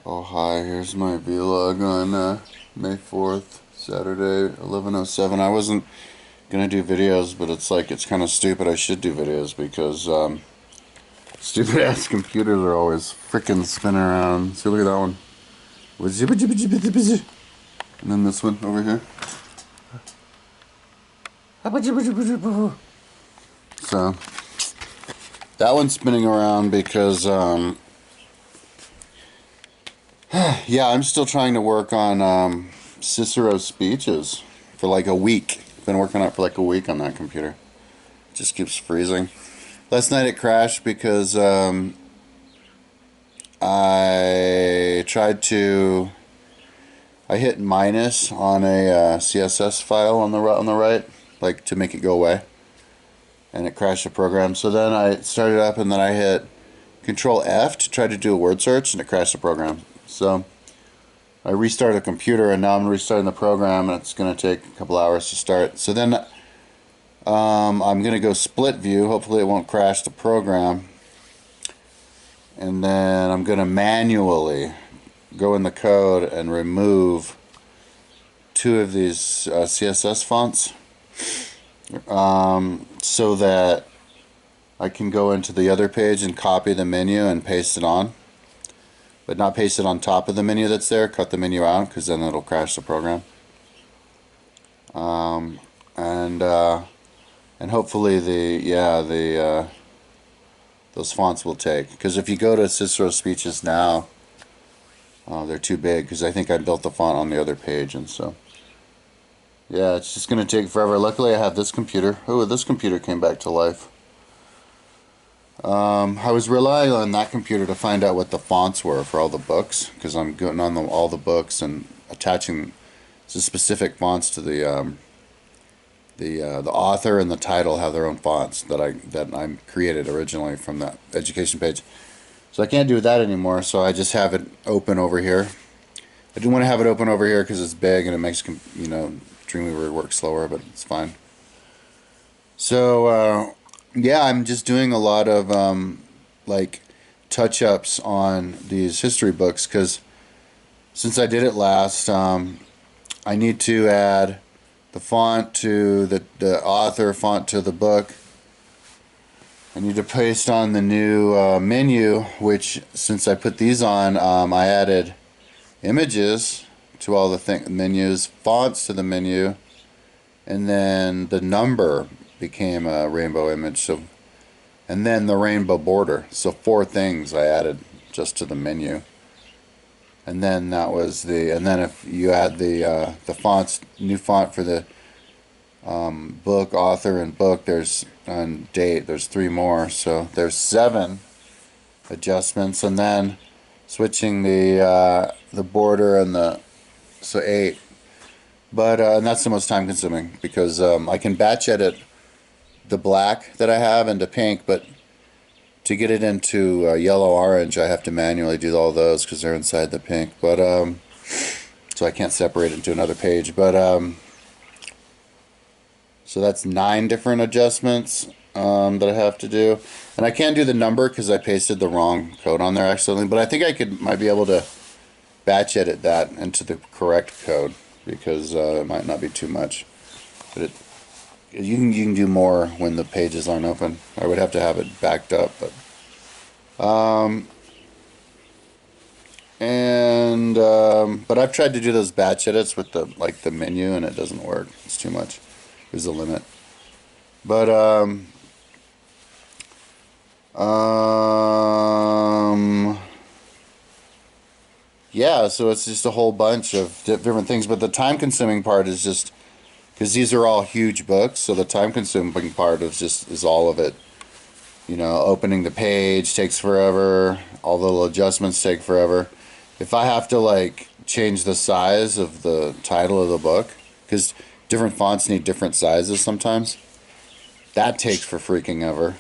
Oh hi, here's my vlog on May 4th, Saturday, 11:07. I wasn't gonna do videos, but it's kind of stupid. I should do videos because stupid ass computers are always freaking spinning around. See, look at that one. And then this one over here. So that one's spinning around because yeah, I'm still trying to work on Cicero Speeches for like a week. Been working on it for like a week on that computer. It just keeps freezing. Last night it crashed because I tried to. I hit minus on a CSS file on the right, like to make it go away, and it crashed the program. So then I started up, and then I hit Control F to try to do a word search, and it crashed the program. So I restarted the computer, and now I'm restarting the program, and it's going to take a couple hours to start. So then I'm going to go split view. Hopefully it won't crash the program. And then I'm going to manually go in the code and remove two of these CSS fonts so that I can go into the other page and copy the menu and paste it on. But not paste it on top of the menu that's there. Cut the menu out, because then it'll crash the program. And hopefully those fonts will take. Because if you go to Cicero Speeches now, they're too big. Because I think I built the font on the other page, and so yeah, it's just gonna take forever. Luckily, I have this computer. Oh, this computer came back to life. I was relying on that computer to find out what the fonts were for all the books, because I'm going on all the books and attaching the specific fonts to the author and the title have their own fonts that I created originally from that education page. So I can't do that anymore. So I just have it open over here. I do want to have it open over here because it's big and it makes Dreamweaver work slower, but it's fine. So. Yeah, I'm just doing a lot of like touch-ups on these history books, because since I did it last, I need to add the font to the author font to the book. I need to paste on the new menu, which since I put these on, I added images to all the menus, fonts to the menu, and then the number became a rainbow image, so, and then the rainbow border. So 4 things I added just to the menu. And then that was and then if you add the fonts, new font for the book, author, and book, there's on date, there's 3 more, so there's 7 adjustments. And then switching the border and so 8. But and that's the most time consuming, because I can batch edit the black that I have into pink, but to get it into yellow orange, I have to manually do all those because they're inside the pink. But so I can't separate it into another page. But so that's 9 different adjustments that I have to do, and I can't do the number because I pasted the wrong code on there accidentally. But I think I might be able to batch edit that into the correct code, because it might not be too much, but you can do more when the pages aren't open. I would have to have it backed up, but but I've tried to do those batch edits with the menu, and it doesn't work. It's too much. There's a limit. But yeah, so it's just a whole bunch of different things. But the time-consuming part is just because these are all huge books, so the time-consuming part is all of it. Opening the page takes forever. All the little adjustments take forever. If I have to like change the size of the title of the book, because different fonts need different sizes sometimes, that takes for freaking ever.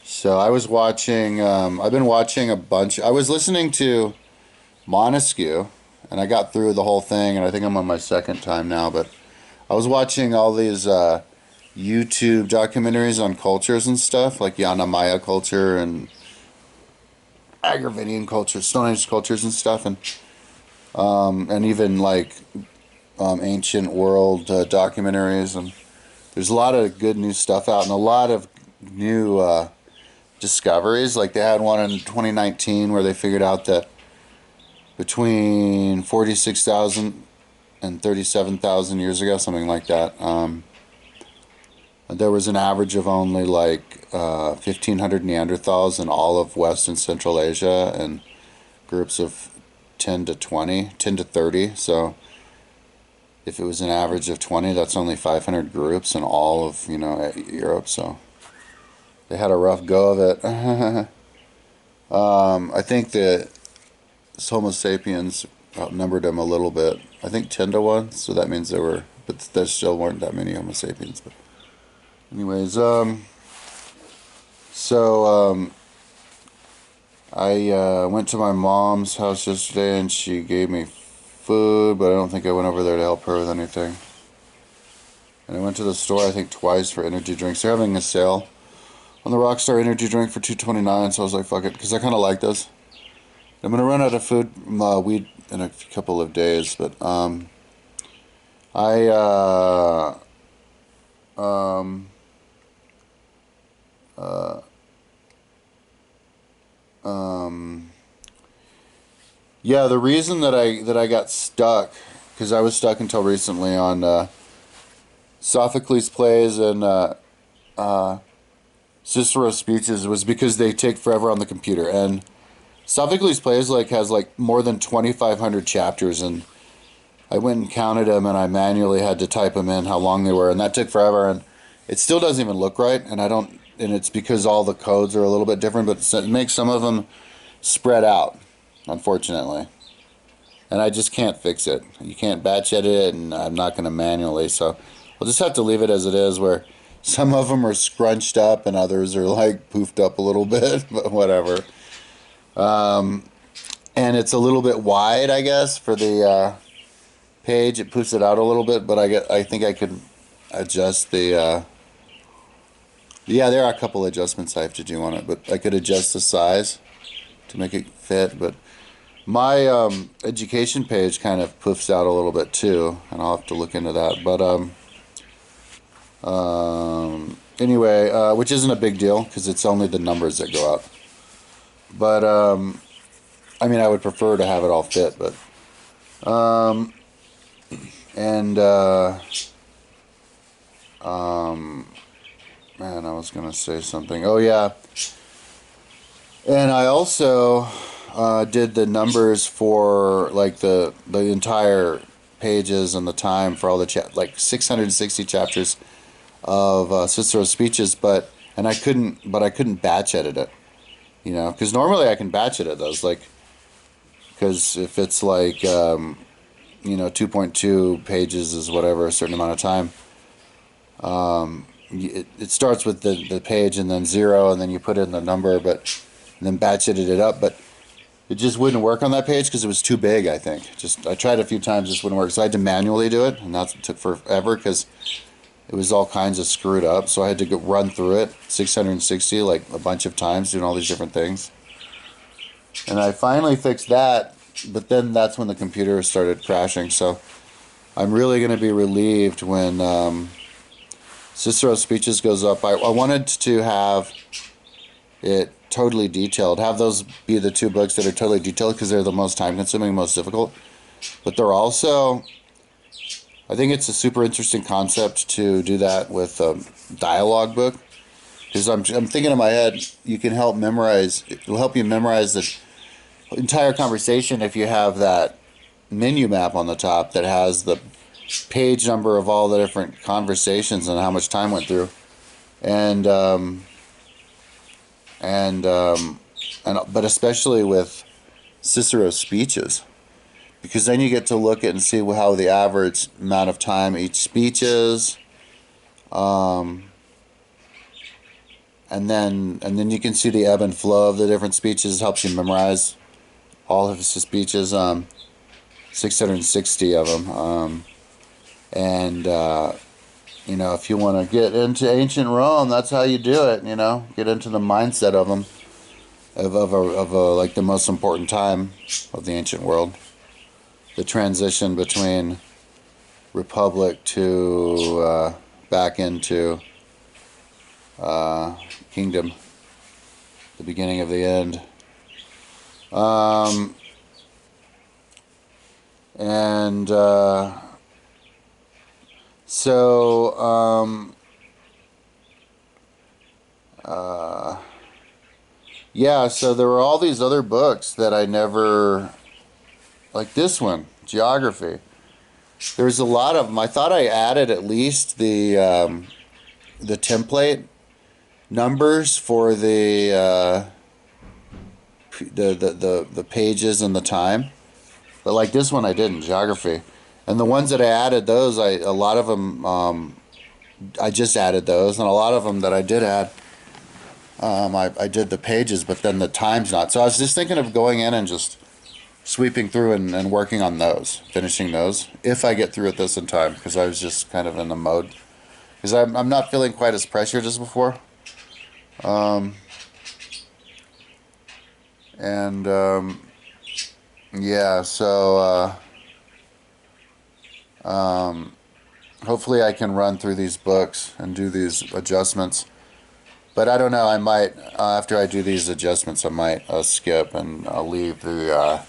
So I was watching. I've been watching a bunch. I was listening to Montesquieu, and I got through the whole thing, and I think I'm on my 2nd time now, but I was watching all these YouTube documentaries on cultures and stuff, like Yana Maya culture and Agravainian cultures, Stone Age cultures and stuff, and even like ancient world documentaries, and there's a lot of good new stuff out and a lot of new discoveries. Like they had one in 2019 where they figured out that between 46,000 and 37,000 years ago, something like that, there was an average of only like 1,500 Neanderthals in all of West and Central Asia, and groups of 10 to 20, 10 to 30. So if it was an average of 20, that's only 500 groups in all of, Europe. So they had a rough go of it. I think that Homo sapiens outnumbered them a little bit. I think 10 to 1, so that means but there still weren't that many Homo sapiens. But anyways, I went to my mom's house yesterday and she gave me food, but I don't think I went over there to help her with anything. And I went to the store, I think, twice for energy drinks. They're having a sale on the Rockstar energy drink for $2.29, so I was like, fuck it, because I kind of like those. I'm going to run out of weed in a couple of days, but yeah, the reason that I got stuck, because I was stuck until recently on Sophocles plays and Cicero speeches, was because they take forever on the computer. And Sophocles plays has more than 2,500 chapters, and I went and counted them, and I manually had to type them in how long they were, and that took forever, and it still doesn't even look right. And it's because all the codes are a little bit different, but it makes some of them spread out, unfortunately. And I just can't fix it. You can't batch edit it, and I'm not going to manually, so I'll just have to leave it as it is, where some of them are scrunched up and others are poofed up a little bit, but whatever. And it's a little bit wide, I guess, for the page. It poofs it out a little bit, but I think I could adjust the yeah, there are a couple adjustments I have to do on it, but I could adjust the size to make it fit. But my education page kind of poofs out a little bit too, and I'll have to look into that. But anyway, which isn't a big deal because it's only the numbers that go out. But I mean, I would prefer to have it all fit, but and man, I was gonna say something. Oh yeah, and I also did the numbers for the entire pages and the time for all the 660 chapters of Cicero Speeches, but I couldn't batch edit it, because normally I can batch edit those, because if it's 2.2 pages is whatever a certain amount of time. It starts with the page and then 0, and then you put in the number, but then batch edit it up, but it just wouldn't work on that page because it was too big, I think. I tried a few times, just wouldn't work, so I had to manually do it, and that took forever because it was all kinds of screwed up, so I had to run through it 660 a bunch of times, doing all these different things. And I finally fixed that, but then that's when the computer started crashing, so I'm really going to be relieved when Cicero Speeches goes up. I wanted to have it totally detailed, have those be the two books that are totally detailed because they're the most time consuming, most difficult, but they're also, I think it's a super interesting concept to do that with a dialogue book, because I'm thinking in my head, you can it'll help you memorize the entire conversation if you have that menu map on the top that has the page number of all the different conversations and how much time went through, but especially with Cicero Speeches, because then you get to look at and see how the average amount of time each speech is, and then you can see the ebb and flow of the different speeches. It helps you memorize all of his speeches, 660 of them, if you want to get into ancient Rome, that's how you do it, get into the mindset of them. like the most important time of the ancient world, the transition between republic to back into kingdom, the beginning of the end. And so yeah, so there were all these other books that I never, like this one, geography. There's a lot of them. I thought I added at least the template numbers for the pages and the time, but like this one I didn't, geography. And the ones that I added, those a lot of them I just added those, and a lot of them that I did add, I did the pages, but then the time's not. So I was just thinking of going in and just sweeping through and working on those, finishing those, if I get through it this in time, because I was just kind of in the mode. Because I'm not feeling quite as pressured as before. And yeah, so hopefully I can run through these books and do these adjustments. But I don't know, I might, after I do these adjustments, I might skip and I'll leave the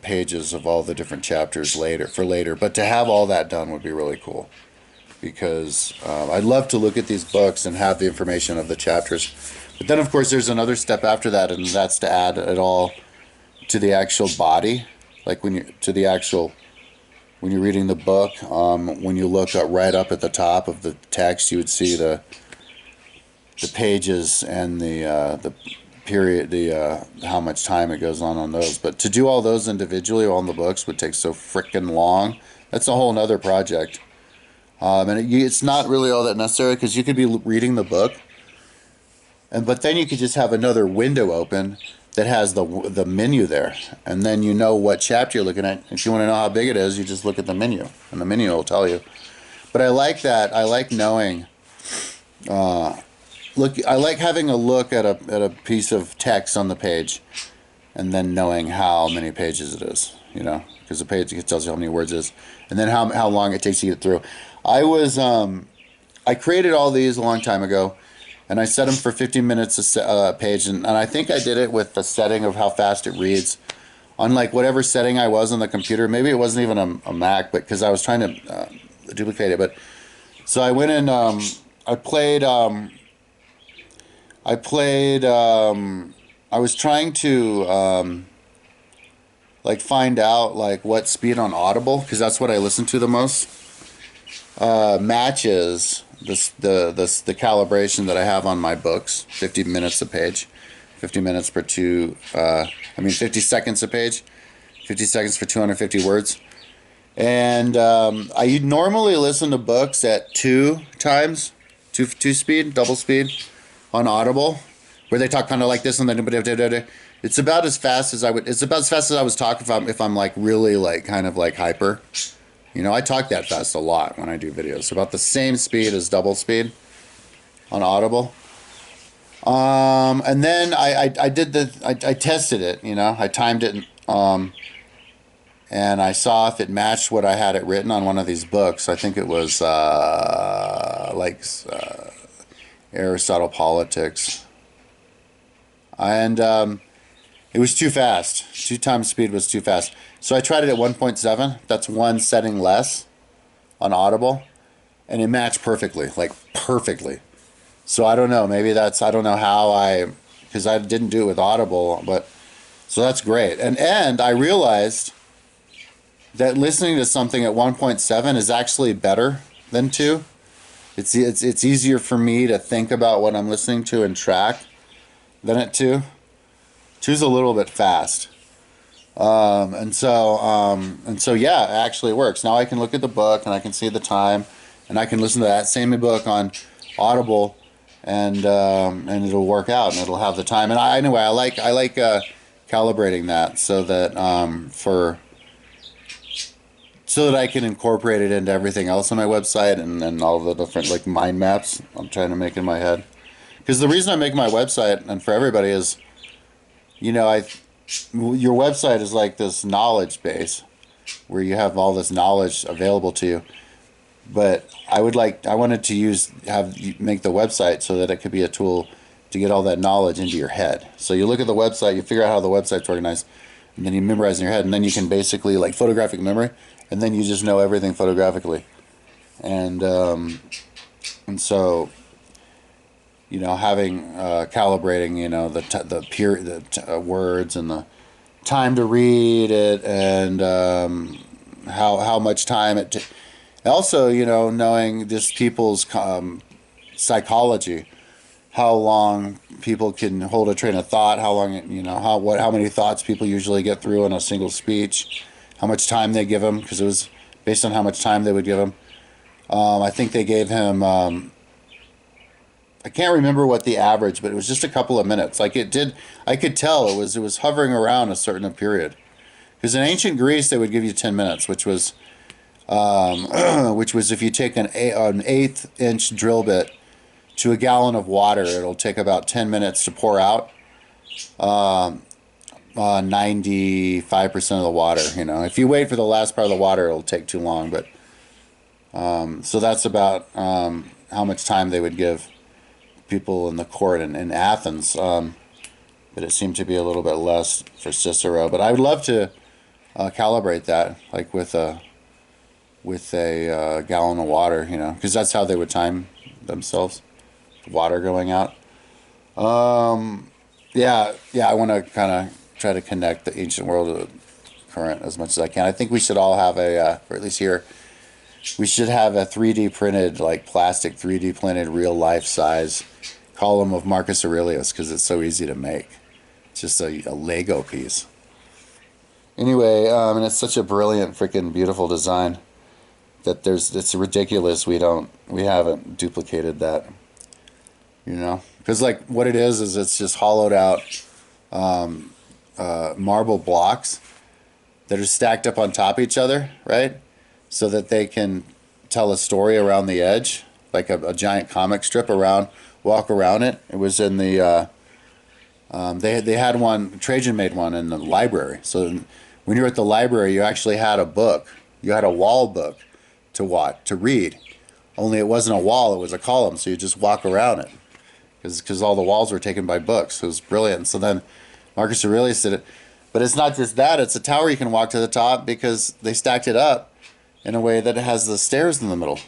pages of all the different chapters later. But to have all that done would be really cool, because I'd love to look at these books and have the information of the chapters. But then, of course, there's another step after that, and that's to add it all to the actual body, like when you're reading the book. When you look right up at the top of the text, you would see the pages and the period, how much time it goes on those. But to do all those individually on the books would take so frickin' long. That's a whole nother project. And it's not really all that necessary, because you could be reading the book, but then you could just have another window open that has the menu there, and then you know what chapter you're looking at. If you want to know how big it is, you just look at the menu, and the menu will tell you. But I like that. I like knowing. I like having a look at a piece of text on the page, and then knowing how many pages it is. You know, because the page tells you how many words it is, and then how long it takes to get through. I created all these a long time ago, and I set them for 15 minutes a page, and I think I did it with the setting of how fast it reads, on like whatever setting I was on the computer. Maybe it wasn't even a Mac, but because I was trying to duplicate it. But so I went in, I was trying to like find out like what speed on Audible, because that's what I listen to the most, matches the calibration that I have on my books. 50 minutes a page, 50 minutes per 50 seconds a page, 50 seconds for 250 words. And I normally listen to books at two speed, double speed on Audible, where they talk kind of like this, and then it's about as fast as I would. It's about as fast as I was talking if I'm like really like kind of like hyper. You know, I talk that fast a lot when I do videos. About the same speed as double speed on Audible. And then I tested it. You know, I timed it, and I saw if it matched what I had it written on one of these books. I think it was Aristotle Politics, and it was too fast. 2 times speed was too fast. So I tried it at 1.7. That's one setting less on Audible, and it matched perfectly, like perfectly. So I don't know. Maybe I don't know how because I didn't do it with Audible, but so that's great. And I realized that listening to something at 1.7 is actually better than 2. It's easier for me to think about what I'm listening to and track than at 2. 2's a little bit fast. And so yeah, it actually works. Now I can look at the book, and I can see the time, and I can listen to that same book on Audible, and it'll work out, and it'll have the time. And anyway, I like calibrating that so that so that I can incorporate it into everything else on my website, and all the different like mind maps I'm trying to make in my head. Because the reason I make my website, and for everybody, is, you know, your website is like this knowledge base where you have all this knowledge available to you. But I wanted to make the website so that it could be a tool to get all that knowledge into your head. So you look at the website, you figure out how the website's organized, and then you memorize in your head, and then you can basically, like photographic memory, and then you just know everything photographically. And so, having calibrating, the words and the time to read it, and how much time also, knowing just people's psychology, how long people can hold a train of thought, how long, how many thoughts people usually get through in a single speech, how much time they give him, because it was based on how much time they would give him. I think they gave him, I can't remember what the average, but it was just a couple of minutes. I could tell it was hovering around a certain period. Because in ancient Greece, they would give you 10 minutes, which was if you take an 1/8 inch drill bit to a gallon of water, it'll take about 10 minutes to pour out 95% of the water. If you wait for the last part of the water, it'll take too long. But so that's about how much time they would give people in the court in Athens. But it seemed to be a little bit less for Cicero. But I would love to calibrate that, like with a gallon of water, because that's how they would time themselves, water going out. Yeah, I want to kind of try to connect the ancient world to the current as much as I can. I think we should all have or at least here, we should have a 3D printed, like plastic 3D printed real life size column of Marcus Aurelius, because it's so easy to make. It's just a Lego piece. Anyway, and it's such a brilliant, freaking beautiful design that it's ridiculous we haven't duplicated that, because like what it is it's just hollowed out marble blocks that are stacked up on top of each other, right? So that they can tell a story around the edge, like a giant comic strip walk around it. It was in the they had one, Trajan made one in the library. So when you were at the library, you actually had a book, you had a wall book to read. Only it wasn't a wall, it was a column, so you just walk around it, because all the walls were taken by books. It was brilliant. So then Marcus Aurelius did it. But it's not just that, it's a tower you can walk to the top, because they stacked it up in a way that it has the stairs in the middle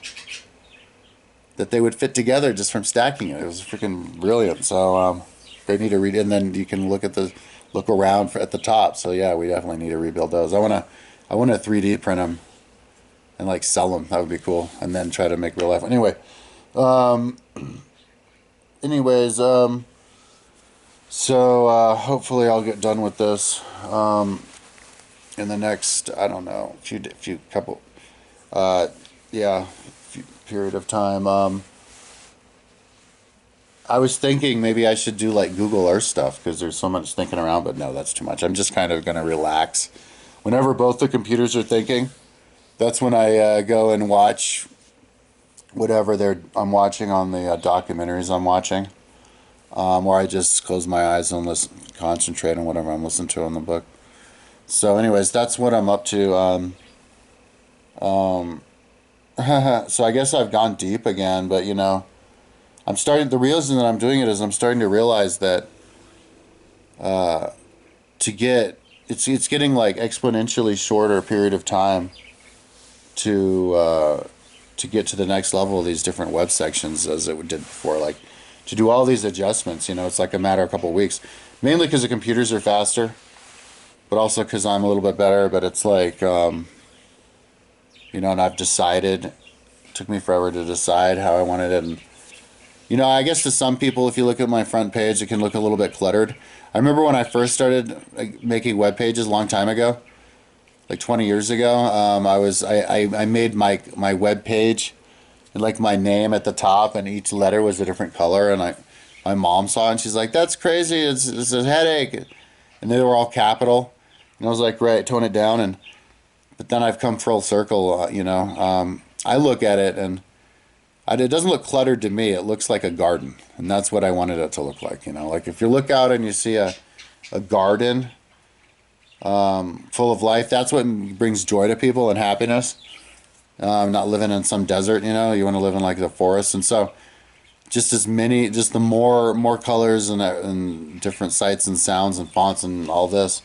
that they would fit together just from stacking it. It was freaking brilliant. So they need to read, and then you can look around at the top. So yeah, we definitely need to rebuild those. I want to 3D print them and like sell them. That would be cool. And then try to make real life. Anyway, so hopefully I'll get done with this in the next, I don't know, period of time. I was thinking maybe I should do like Google Earth stuff, because there's so much thinking around, but no, that's too much. I'm just kind of going to relax. Whenever both the computers are thinking, that's when I go and watch whatever I'm watching on the documentaries I'm watching, or I just close my eyes and concentrate on whatever I'm listening to on the book. So anyways, that's what I'm up to. So I guess I've gone deep again, but the reason that I'm doing it is I'm starting to realize that it's getting like exponentially shorter period of time to get to the next level of these different web sections as it did before. Like to do all these adjustments, it's like a matter of a couple of weeks, mainly because the computers are faster, but also because I'm a little bit better. But it's like, and I've decided, it took me forever to decide how I wanted it. And, I guess to some people, if you look at my front page, it can look a little bit cluttered. I remember when I first started making web pages a long time ago, like 20 years ago, I made my web page, and like my name at the top, and each letter was a different color. And my mom saw it, and she's like, "That's crazy. It's a headache." And they were all capital, and I was like, "Right, tone it down." But then I've come full circle. I look at it, and it doesn't look cluttered to me. It looks like a garden, and that's what I wanted it to look like. Like if you look out and you see a garden full of life, that's what brings joy to people and happiness. Not living in some desert, you want to live in like the forest. And so just the more colors and different sights and sounds and fonts and all this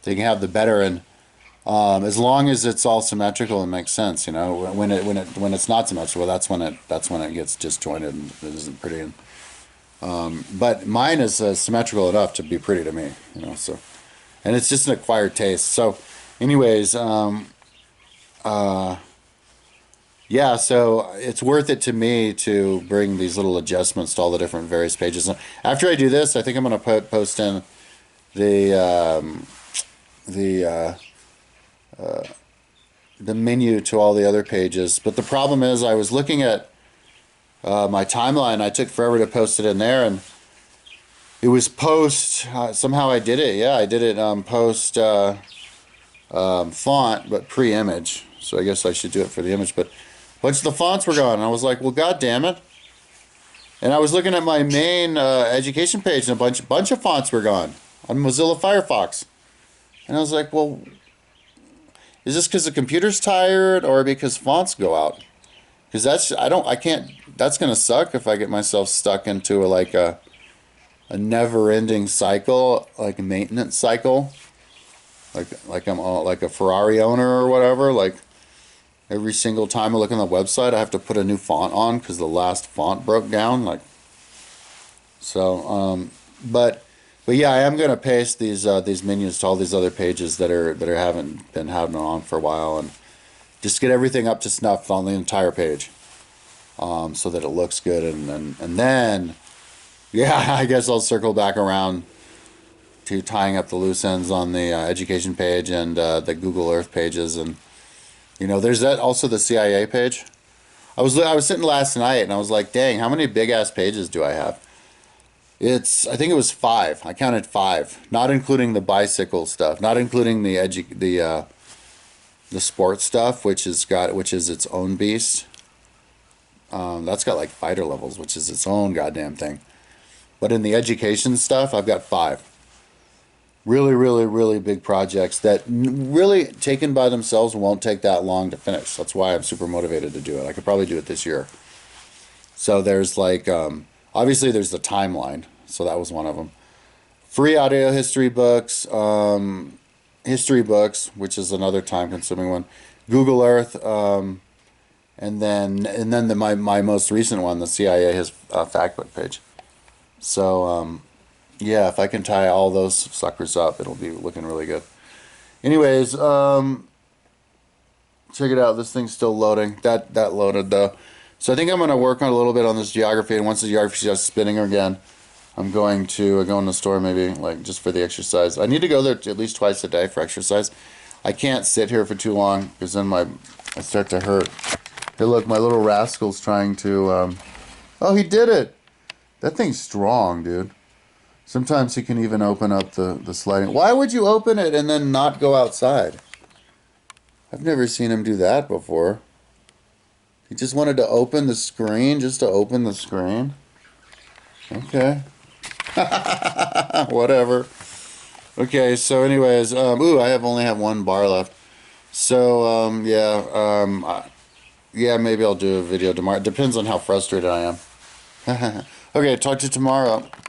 they can have, the better. And as long as it's all symmetrical and makes sense, when it's not symmetrical, that's when it gets disjointed and it isn't pretty. And but mine is symmetrical enough to be pretty to me, so. And it's just an acquired taste. So anyways, yeah, so it's worth it to me to bring these little adjustments to all the different various pages. After I do this, I think I'm going to post in the the menu to all the other pages. But the problem is, I was looking at my timeline. I took forever to post it in there, and it was post. Somehow I did it. Yeah, I did it post font, but pre-image. So I guess I should do it for the image. But a bunch of the fonts were gone. And I was like, well, God damn it. And I was looking at my main education page, and a bunch of fonts were gone on Mozilla Firefox. And I was like, well, is this because the computer's tired or because fonts go out? Because that's going to suck if I get myself stuck into a never-ending cycle, like a maintenance cycle. Like I'm like a Ferrari owner or whatever. Like every single time I look on the website, I have to put a new font on because the last font broke down. But yeah, I am gonna paste these menus to all these other pages that haven't been having on for a while, and just get everything up to snuff on the entire page, so that it looks good, and then yeah, I guess I'll circle back around to tying up the loose ends on the education page and the Google Earth pages. And there's that also, the CIA page. I was sitting last night and I was like, dang, how many big ass pages do I have? I think it was 5. I counted 5, not including the bicycle stuff, not including the sports stuff, which is its own beast. That's got like fighter levels, which is its own goddamn thing. But in the education stuff, I've got 5. Really, really, really big projects that really, taken by themselves, won't take that long to finish. That's why I'm super motivated to do it. I could probably do it this year. So there's obviously there's the timeline. So that was one of them. Free audio history books, which is another time-consuming one. Google Earth, and then my most recent one, the CIA factbook page. So yeah, if I can tie all those suckers up, it'll be looking really good. Anyways, check it out. This thing's still loading. That loaded though. So I think I'm going to work on a little bit on this geography, and once the geography starts spinning again, I'm going to go in the store maybe just for the exercise. I need to go there at least twice a day for exercise. I can't sit here for too long because then I start to hurt. Hey, look, my little rascal's trying to. Oh, he did it! That thing's strong, dude. Sometimes he can even open up the sliding. Why would you open it and then not go outside? I've never seen him do that before. He just wanted to open the screen just to open the screen. Okay. Whatever. Okay, so anyways, I only have 1 bar left. So, yeah, maybe I'll do a video tomorrow. It depends on how frustrated I am. Okay, talk to you tomorrow.